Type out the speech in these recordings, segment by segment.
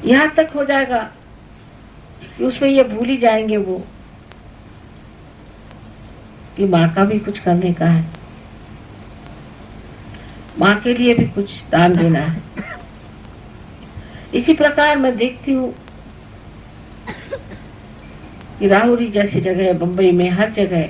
यहाँ तक हो जाएगा कि उसमें ये भूल ही जाएंगे वो कि माँ का भी कुछ करने का है, माँ के लिए भी कुछ दान देना है। इसी प्रकार मैं देखती हूँ कि राहुरी जैसी जगह, बंबई में हर जगह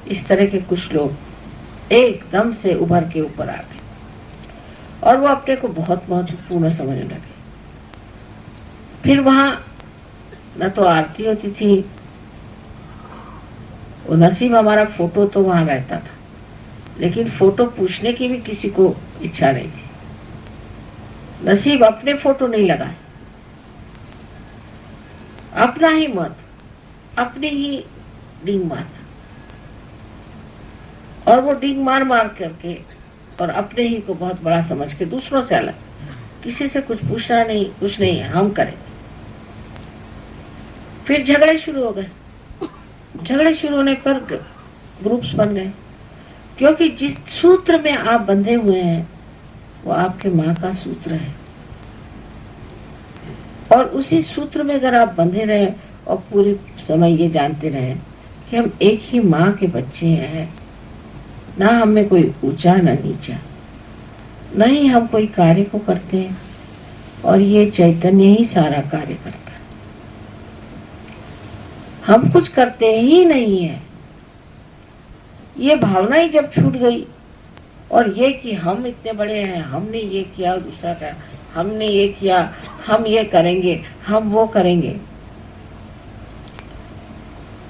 इस तरह के कुछ लोग एकदम से उभर के ऊपर आ गए और वो अपने को बहुत महत्वपूर्ण समझने लगे। फिर वहां न तो आरती होती थी, वो नसीब हमारा फोटो तो वहां रहता था, लेकिन फोटो पूछने की भी किसी को इच्छा नहीं थी। नसीब अपने फोटो नहीं लगाए, अपना ही मत, अपनी ही डींग मारना, और वो डींग मार मार करके और अपने ही को बहुत बड़ा समझ के दूसरों से अलग, किसी से कुछ पूछना नहीं, कुछ नहीं, हम करें। फिर झगड़े शुरू हो गए। झगड़े शुरू होने पर ग्रुप्स बन गए, क्योंकि जिस सूत्र में आप बंधे हुए हैं वो आपके माँ का सूत्र है, और उसी सूत्र में अगर आप बंधे रहे और पूरे समय ये जानते रहे कि हम एक ही माँ के बच्चे हैं, ना हमें कोई ऊंचा ना नीचा, नहीं हम कोई कार्य को करते हैं और ये चैतन्य ही सारा कार्य करता है, हम कुछ करते ही नहीं है। ये भावना ही जब छूट गई और ये कि हम इतने बड़े हैं, हमने ये किया, दूसरा का हमने ये किया, हम ये करेंगे, हम वो करेंगे,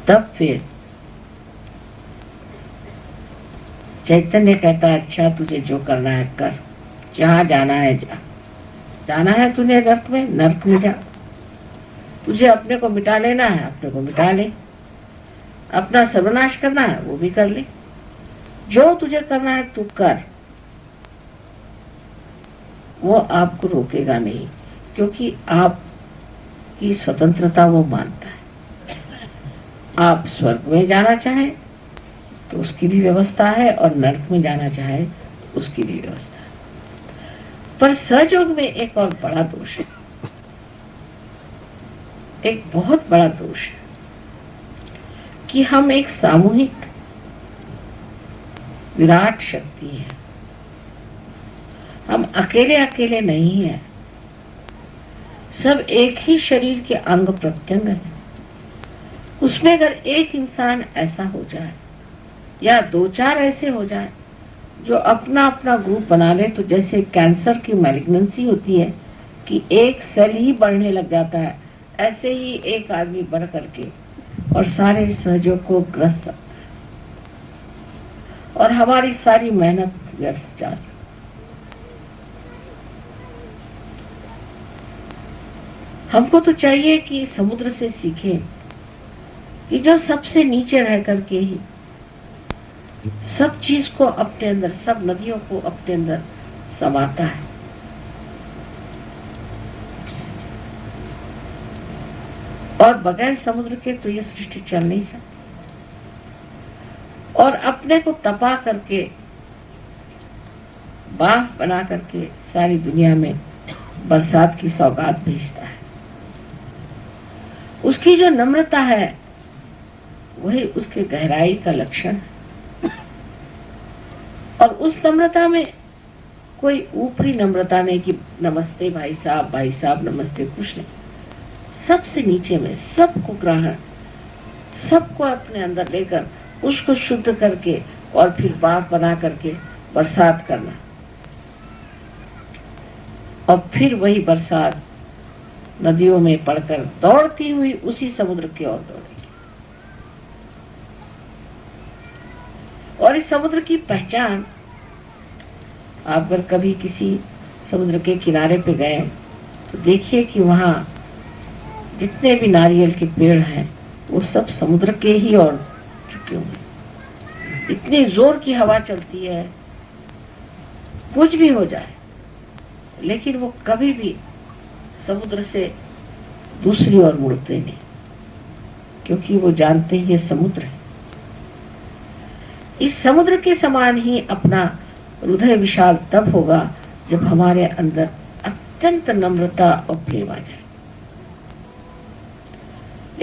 तब फिर चैतन्य कहता है अच्छा तुझे जो करना है कर, जहां जाना है जा, जाना है तूने नर्क में जा, तुझे अपने को मिटा लेना है अपने को मिटा ले, अपना सर्वनाश करना है वो भी कर ले, जो तुझे करना है तू कर, वो आपको रोकेगा नहीं, क्योंकि आपकी स्वतंत्रता वो मानता है। आप स्वर्ग में जाना चाहें तो उसकी भी व्यवस्था है, और नरक में जाना चाहे तो उसकी भी व्यवस्था है। पर सहयोग में एक और बड़ा दोष है, एक बहुत बड़ा दोष है कि हम एक सामूहिक विराट शक्ति है, हम अकेले अकेले नहीं है, सब एक ही शरीर के अंग प्रत्यंग है। उसमें अगर एक इंसान ऐसा हो जाए या दो चार ऐसे हो जाए जो अपना अपना ग्रुप बना ले, तो जैसे कैंसर की मैलिग्नेंसी होती है कि एक सेल ही बढ़ने लग जाता है, ऐसे ही एक आदमी बढ़ करके और सारे सहयोग को ग्रस्त सकता है और हमारी सारी मेहनत व्यर्थ जाती। हमको तो चाहिए कि समुद्र से सीखें कि जो सबसे नीचे रह करके ही सब चीज को अपने अंदर, सब नदियों को अपने अंदर समाता है, और बगैर समुद्र के तो ये सृष्टि चल नहीं सकती। और अपने को तपा करके, बाफ बना करके सारी दुनिया में बरसात की सौगात भेजता है। उसकी जो नम्रता है वही उसके गहराई का लक्षण है, और उस नम्रता में कोई ऊपरी नम्रता नहीं कि नमस्ते भाई साहब नमस्ते, कुछ नहीं। सबसे नीचे में सबको ग्रहण, सबको अपने अंदर लेकर उसको शुद्ध करके और फिर बाफ बना करके बरसात करना, और फिर वही बरसात नदियों में पड़कर दौड़ती हुई उसी समुद्र की ओर दौड़ेगी। और इस समुद्र की पहचान, आप अगर कभी किसी समुद्र के किनारे पे गए तो देखिए कि वहां जितने भी नारियल के पेड़ हैं वो सब समुद्र के ही ओर झुके हुए। इतनी जोर की हवा चलती है, कुछ भी हो जाए, लेकिन वो कभी भी समुद्र से दूसरी ओर मुड़ते नहीं, क्योंकि वो जानते हैं ये समुद्र है। इस समुद्र के समान ही अपना हृदय विशाल तब होगा जब हमारे अंदर अत्यंत नम्रता और प्रेम आ जाए।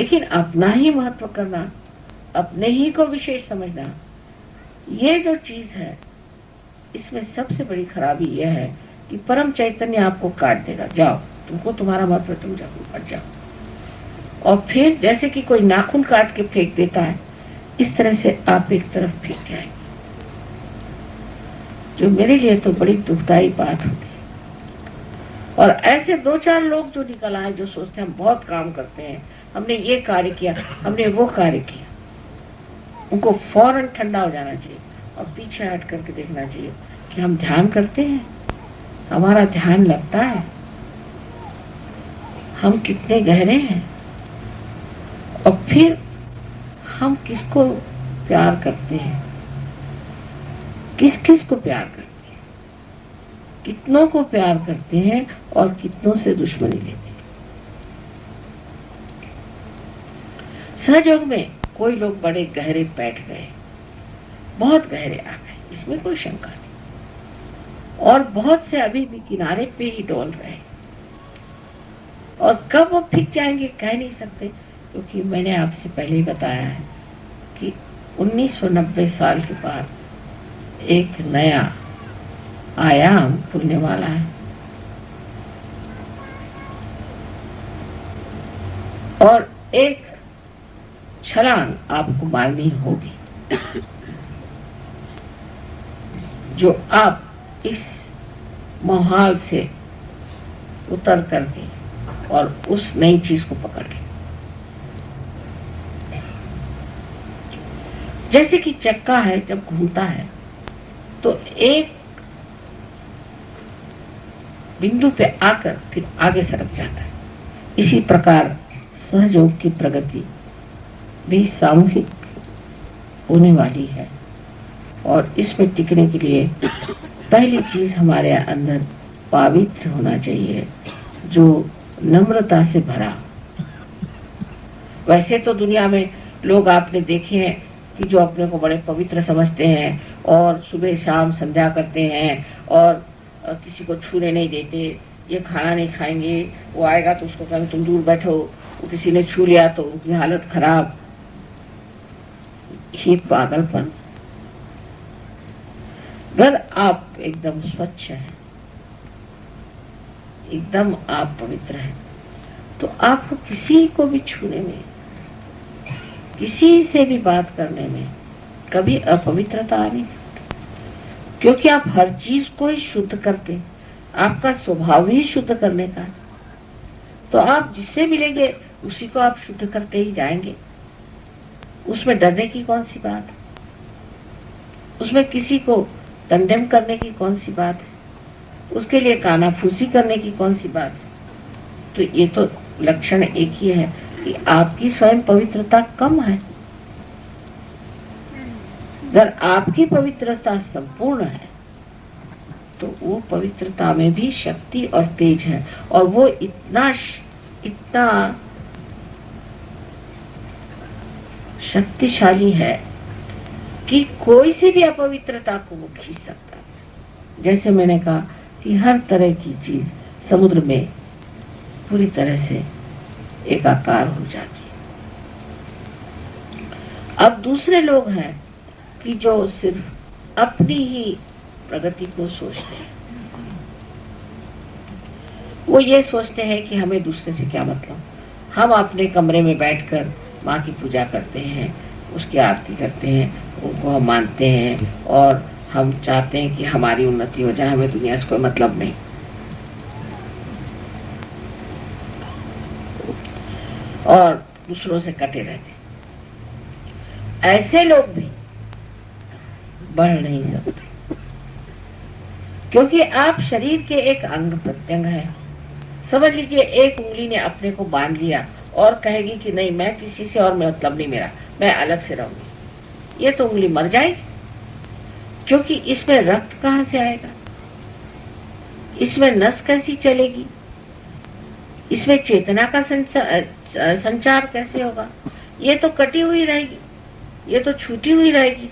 लेकिन अपना ही महत्व करना, अपने ही को विशेष समझना, ये जो चीज है, इसमें सबसे बड़ी खराबी यह है कि परम चैतन्य आपको काट देगा। जाओ, तुमको तुम्हारा महत्व, तुम जाओ, हट जाओ। और फिर जैसे कि कोई नाखून काट के फेंक देता है, इस तरह से आप एक तरफ फेंक जाएंगे, जो मेरे लिए तो बड़ी दुखदायी बात होती है। और ऐसे 2-4 लोग जो निकल आए, जो सोचते हैं हम बहुत काम करते हैं, हमने ये कार्य किया, हमने वो कार्य किया, उनको फौरन ठंडा हो जाना चाहिए और पीछे हट करके देखना चाहिए कि हम ध्यान करते हैं, हमारा ध्यान लगता है, हम कितने गहरे हैं, और फिर हम किसको प्यार करते हैं, किस किस को प्यार करते हैं, कितनों को प्यार करते हैं और कितनों से दुश्मनी लेते हैं। सहयोग में कोई लोग बड़े गहरे बैठ गए, बहुत गहरे आ गए, इसमें कोई शंका नहीं, और बहुत से अभी भी किनारे पे ही डोल रहे हैं, और कब वो फिर जाएंगे कह नहीं सकते, क्योंकि मैंने आपसे पहले ही बताया है कि 1990 साल के बाद एक नया आयाम खुलने वाला है, और एक छलांग आपको मारनी होगी, जो आप इस माहौल से उतर करके और उस नई चीज को पकड़ लें। जैसे कि चक्का है, जब घूमता है तो एक बिंदु पे आकर फिर आगे सरक जाता है। इसी प्रकार सहयोग की प्रगति भी सामूहिक होने वाली है, और इसमें टिकने के लिए पहली चीज हमारे अंदर पवित्र होना चाहिए, जो नम्रता से भरा। वैसे तो दुनिया में लोग आपने देखे हैं कि जो अपने को बड़े पवित्र समझते हैं और सुबह शाम संध्या करते हैं और किसी को छूने नहीं देते, ये खाना नहीं खाएंगे, वो आएगा तो उसको कहेंगे तुम दूर बैठो, वो किसी ने छू लिया तो उनकी हालत खराब। ही पागलपन। अगर आप एकदम स्वच्छ हैं, एकदम आप पवित्र हैं, तो आपको किसी को भी छूने में, किसी से भी बात करने में कभी अपवित्रता आ नहीं सकती, क्योंकि आप हर चीज को ही शुद्ध करते, आपका स्वभाव ही शुद्ध करने का, तो आप जिससे मिलेंगे उसी को आप शुद्ध करते ही जाएंगे। उसमें डरने की कौन सी बात है, उसमें किसी को कंडेम करने की कौन सी बात है, उसके लिए कानाफूसी करने की कौन सी बात है। तो ये तो लक्षण एक ही है कि आपकी स्वयं पवित्रता कम है। अगर आपकी पवित्रता संपूर्ण है तो वो पवित्रता में भी शक्ति और तेज है, और वो इतना शक्तिशाली है कि कोई सी भी अपवित्रता को वो खींच सकता है। जैसे मैंने कहा कि हर तरह की चीज समुद्र में पूरी तरह से एकाकार हो जाती है। अब दूसरे लोग हैं कि जो सिर्फ अपनी ही प्रगति को सोचते हैं। वो ये सोचते हैं कि हमें दूसरे से क्या मतलब, हम अपने कमरे में बैठकर माँ की पूजा करते हैं, उसकी आरती करते हैं, उनको हम मानते हैं और हम चाहते हैं कि हमारी उन्नति हो जाए, हमें दुनिया से कोई मतलब नहीं। और दूसरों से कटे रहते। ऐसे लोग भी बढ़ नहीं सकते, क्योंकि आप शरीर के एक अंग प्रत्यंग है। समझ लीजिए एक उंगली ने अपने को बांध लिया और कहेगी कि नहीं मैं किसी से और मतलब नहीं मेरा, मैं अलग से रहूंगी, ये तो उंगली मर जाएगी, क्योंकि इसमें रक्त कहां से आएगा, इसमें नस कैसी चलेगी, इसमें चेतना का संचार कैसे होगा। ये तो कटी हुई रहेगी, ये तो छूटी हुई रहेगी।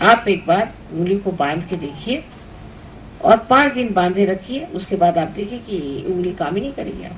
आप एक बार उंगली को बांध के देखिए और 5 दिन बांधे रखिए, उसके बाद आप देखिए कि उंगली काम ही नहीं करेगी। आप